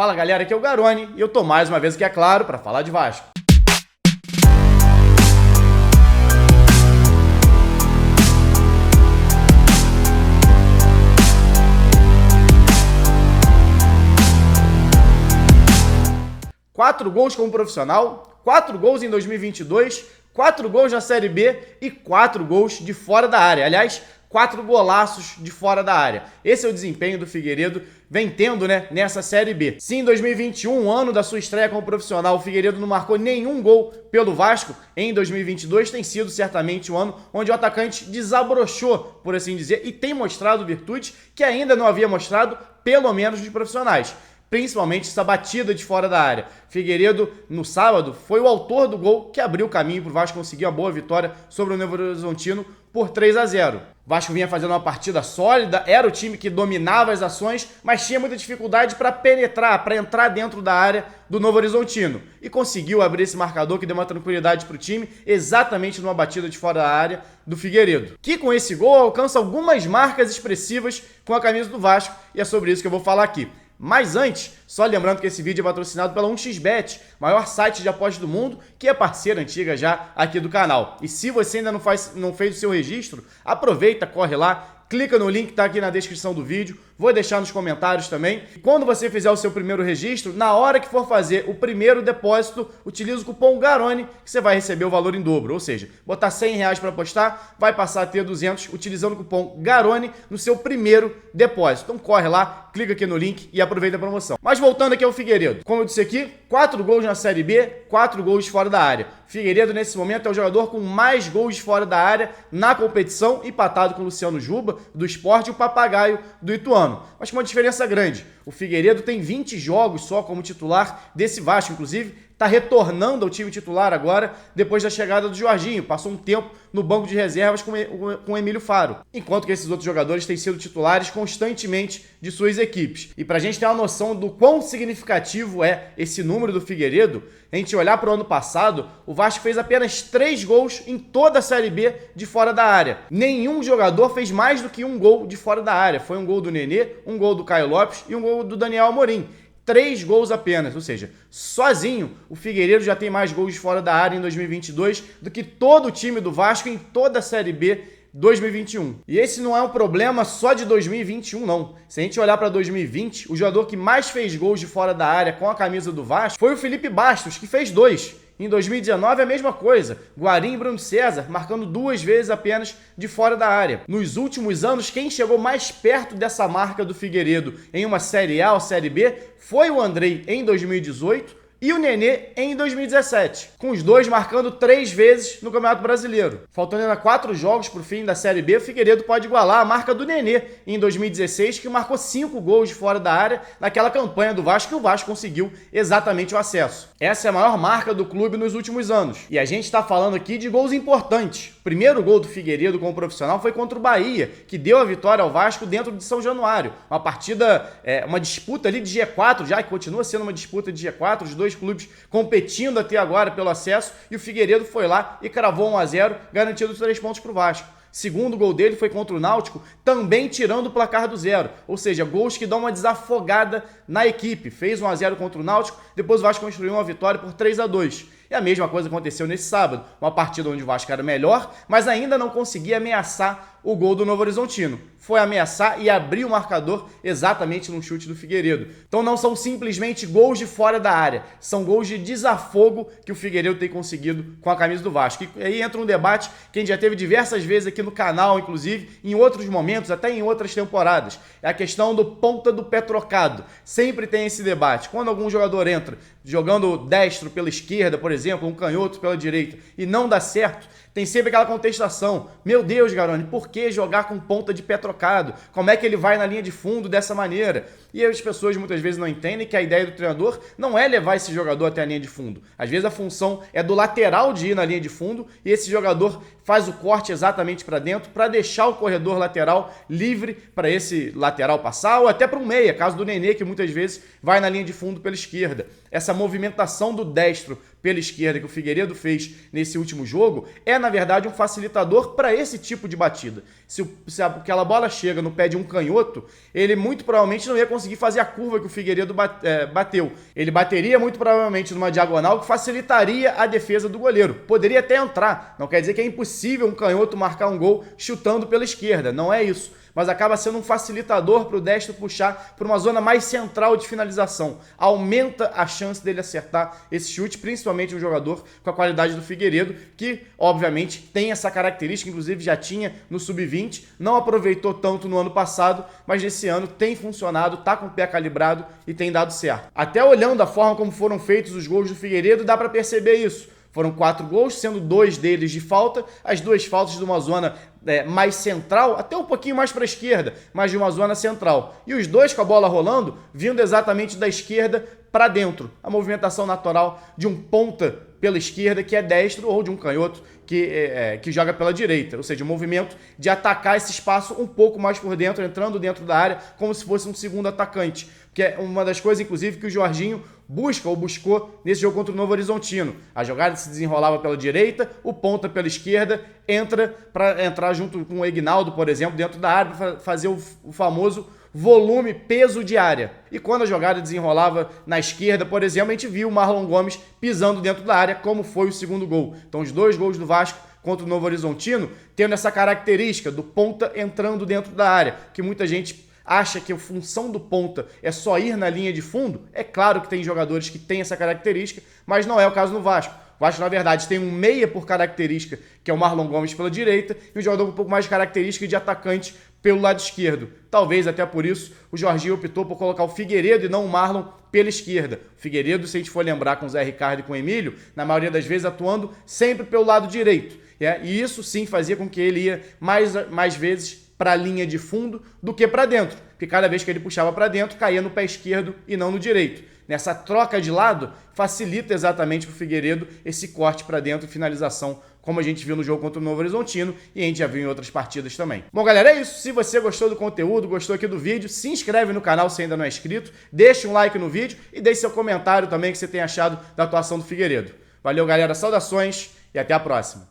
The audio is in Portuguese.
Fala galera, aqui é o Garoni e eu tô mais uma vez aqui, é claro, para falar de Vasco. Quatro gols como profissional, 4 gols em 2022, 4 gols na Série B e 4 gols de fora da área. Aliás, 4 golaços de fora da área. Esse é o desempenho do Figueiredo, vem tendo, nessa Série B. Se em 2021, ano da sua estreia como profissional, o Figueiredo não marcou nenhum gol pelo Vasco, em 2022 tem sido certamente o ano onde o atacante desabrochou, por assim dizer, e tem mostrado virtudes que ainda não havia mostrado, pelo menos nos profissionais. Principalmente essa batida de fora da área. Figueiredo, no sábado, foi o autor do gol que abriu o caminho para o Vasco conseguir uma boa vitória sobre o Novo Horizontino por 3-0. O Vasco vinha fazendo uma partida sólida, era o time que dominava as ações, mas tinha muita dificuldade para penetrar, para entrar dentro da área do Novo Horizontino. E conseguiu abrir esse marcador que deu uma tranquilidade para o time, exatamente numa batida de fora da área do Figueiredo. Que com esse gol alcança algumas marcas expressivas com a camisa do Vasco, e é sobre isso que eu vou falar aqui. Mas antes, só lembrando que esse vídeo é patrocinado pela 1xBet, maior site de apostas do mundo, que é parceira antiga já aqui do canal. E se você ainda não fez o seu registro, aproveita, corre lá, clica no link que está aqui na descrição do vídeo, vou deixar nos comentários também. Quando você fizer o seu primeiro registro, na hora que for fazer o primeiro depósito, utiliza o cupom GARONI, que você vai receber o valor em dobro. Ou seja, botar R$100 para apostar, vai passar a ter 200 utilizando o cupom GARONI no seu primeiro depósito. Então corre lá, clica aqui no link e aproveita a promoção. Mas voltando aqui ao Figueiredo. Como eu disse aqui, 4 gols na Série B, 4 gols fora da área. Figueiredo, nesse momento, é o jogador com mais gols fora da área na competição, empatado com o Luciano Juba, do Sport, e o Papagaio, do Ituano. Mas com uma diferença grande. O Figueiredo tem 20 jogos só como titular desse Vasco, inclusive está retornando ao time titular agora, depois da chegada do Jorginho. Passou um tempo no banco de reservas com o Emílio Faro. Enquanto que esses outros jogadores têm sido titulares constantemente de suas equipes. E para a gente ter uma noção do quão significativo é esse número do Figueiredo, a gente olhar para o ano passado, o Vasco fez apenas 3 gols em toda a Série B de fora da área. Nenhum jogador fez mais do que um gol de fora da área. Foi um gol do Nenê, um gol do Caio Lopes e um gol do Daniel Amorim. 3 gols apenas, ou seja, sozinho o Figueiredo já tem mais gols de fora da área em 2022 do que todo o time do Vasco em toda a Série B 2021. E esse não é um problema só de 2021, não. Se a gente olhar para 2020, o jogador que mais fez gols de fora da área com a camisa do Vasco foi o Felipe Bastos, que fez 2. Em 2019 a mesma coisa, Guarim e Bruno César marcando 2 vezes apenas de fora da área. Nos últimos anos, quem chegou mais perto dessa marca do Figueiredo em uma Série A ou Série B foi o Andrei em 2018 e o Nenê em 2017, com os dois marcando 3 vezes no Campeonato Brasileiro. Faltando ainda 4 jogos para o fim da Série B, o Figueiredo pode igualar a marca do Nenê em 2016, que marcou 5 gols de fora da área naquela campanha do Vasco, que o Vasco conseguiu exatamente o acesso. Essa é a maior marca do clube nos últimos anos. E a gente está falando aqui de gols importantes. O primeiro gol do Figueiredo como profissional foi contra o Bahia, que deu a vitória ao Vasco dentro de São Januário. Uma partida, uma disputa ali de G4, já que continua sendo uma disputa de G4, os dois clubes competindo até agora pelo acesso, e o Figueiredo foi lá e cravou 1-0, garantindo os 3 pontos para o Vasco. Segundo gol dele foi contra o Náutico, também tirando o placar do 0. Ou seja, gols que dão uma desafogada na equipe. Fez 1-0 contra o Náutico, depois o Vasco construiu uma vitória por 3-2. E a mesma coisa aconteceu nesse sábado. Uma partida onde o Vasco era melhor, mas ainda não conseguia ameaçar o gol do Novo Horizontino. Foi ameaçar e abrir o marcador exatamente no chute do Figueiredo. Então não são simplesmente gols de fora da área, são gols de desafogo que o Figueiredo tem conseguido com a camisa do Vasco. E aí entra um debate que a gente já teve diversas vezes aqui no canal, inclusive, em outros momentos, até em outras temporadas. É a questão do ponta do pé trocado. Sempre tem esse debate. Quando algum jogador entra jogando destro pela esquerda, por exemplo, um canhoto pela direita, e não dá certo, tem sempre aquela contestação. Meu Deus, Garoni, por que jogar com ponta de pé trocado? Como é que ele vai na linha de fundo dessa maneira? E as pessoas muitas vezes não entendem que a ideia do treinador não é levar esse jogador até a linha de fundo. Às vezes a função é do lateral de ir na linha de fundo e esse jogador faz o corte exatamente para dentro para deixar o corredor lateral livre para esse lateral passar ou até para um meia, caso do Nenê, que muitas vezes vai na linha de fundo pela esquerda. Essa movimentação do destro pela esquerda esquerda que o Figueiredo fez nesse último jogo é, na verdade, um facilitador para esse tipo de batida. Se aquela bola chega no pé de um canhoto, ele muito provavelmente não ia conseguir fazer a curva que o Figueiredo bateu. Ele bateria muito provavelmente numa diagonal que facilitaria a defesa do goleiro. Poderia até entrar, não quer dizer que é impossível um canhoto marcar um gol chutando pela esquerda, não é isso. Mas acaba sendo um facilitador para o destro puxar para uma zona mais central de finalização. Aumenta a chance dele acertar esse chute, principalmente um jogador com a qualidade do Figueiredo, que obviamente tem essa característica, inclusive já tinha no Sub-20, não aproveitou tanto no ano passado, mas nesse ano tem funcionado, tá com o pé calibrado e tem dado certo. Até olhando a forma como foram feitos os gols do Figueiredo, dá para perceber isso. Foram 4 gols, sendo 2 deles de falta, as 2 faltas de uma zona mais central, até um pouquinho mais para a esquerda, mas de uma zona central. E os 2 com a bola rolando, vindo exatamente da esquerda para dentro. A movimentação natural de um ponta pela esquerda, que é destro, ou de um canhoto que joga pela direita. Ou seja, o movimento de atacar esse espaço um pouco mais por dentro, entrando dentro da área, como se fosse um segundo atacante. Que é uma das coisas, inclusive, que o Jorginho buscou nesse jogo contra o Novo Horizontino. A jogada se desenrolava pela direita, o ponta pela esquerda, para entrar junto com o Egnaldo, por exemplo, dentro da área, para fazer o famoso volume, peso de área. E quando a jogada desenrolava na esquerda, por exemplo, a gente viu o Marlon Gomes pisando dentro da área, como foi o segundo gol. Então, os 2 gols do Vasco contra o Novo Horizontino, tendo essa característica do ponta entrando dentro da área, que muita gente acha que a função do ponta é só ir na linha de fundo. É claro que tem jogadores que têm essa característica, mas não é o caso no Vasco. O Vasco, na verdade, tem um meia por característica, que é o Marlon Gomes pela direita, e um jogador com um pouco mais de característica de atacante pelo lado esquerdo. Talvez até por isso o Jorginho optou por colocar o Figueiredo e não o Marlon pela esquerda. O Figueiredo, se a gente for lembrar com o Zé Ricardo e com o Emílio, na maioria das vezes atuando sempre pelo lado direito. E isso sim fazia com que ele ia mais vezes para a linha de fundo do que para dentro, porque cada vez que ele puxava para dentro, caía no pé esquerdo e não no direito. Nessa troca de lado, facilita exatamente para o Figueiredo esse corte para dentro e finalização, como a gente viu no jogo contra o Novo Horizontino e a gente já viu em outras partidas também. Bom, galera, é isso. Se você gostou do conteúdo, gostou aqui do vídeo, se inscreve no canal se ainda não é inscrito, deixa um like no vídeo e deixe seu comentário também que você tenha achado da atuação do Figueiredo. Valeu, galera, saudações e até a próxima.